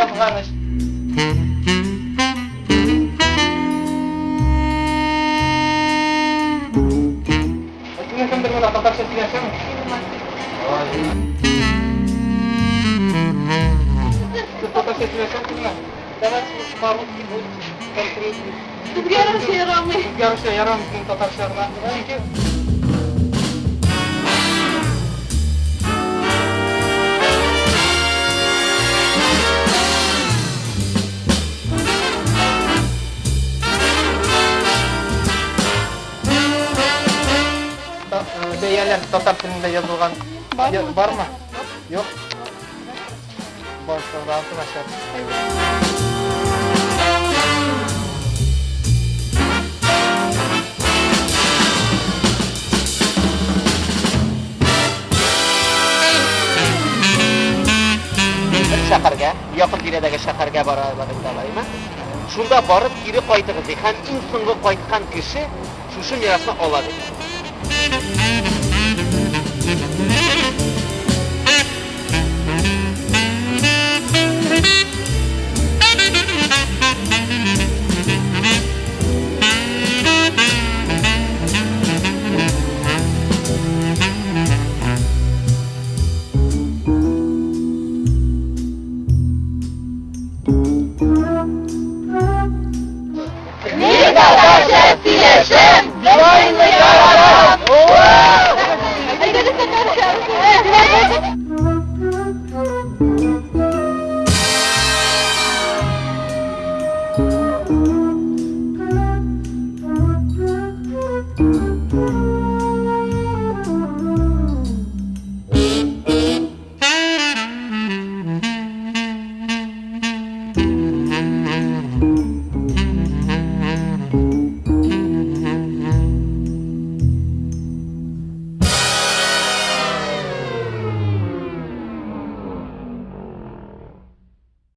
yazgaныч. Sen kimdir buna Tatarça söylersene? Tatarça söylersene kimle? Давайте по-русски будет конкретнее. Yarışı yaramıyor. Yarışı yaramıyor bizim Tatarçalarına. Çünkü beyeler Tatar dilinde yazılgan var mı? Yok. Boşver, dağıtın aşağı. Shaharga, yaqin tiradagi shaharga boradiganlarmi? Shunda borib geri qaytadi. Ham eng so'nggi qaytgan kishi shu merosni oladi.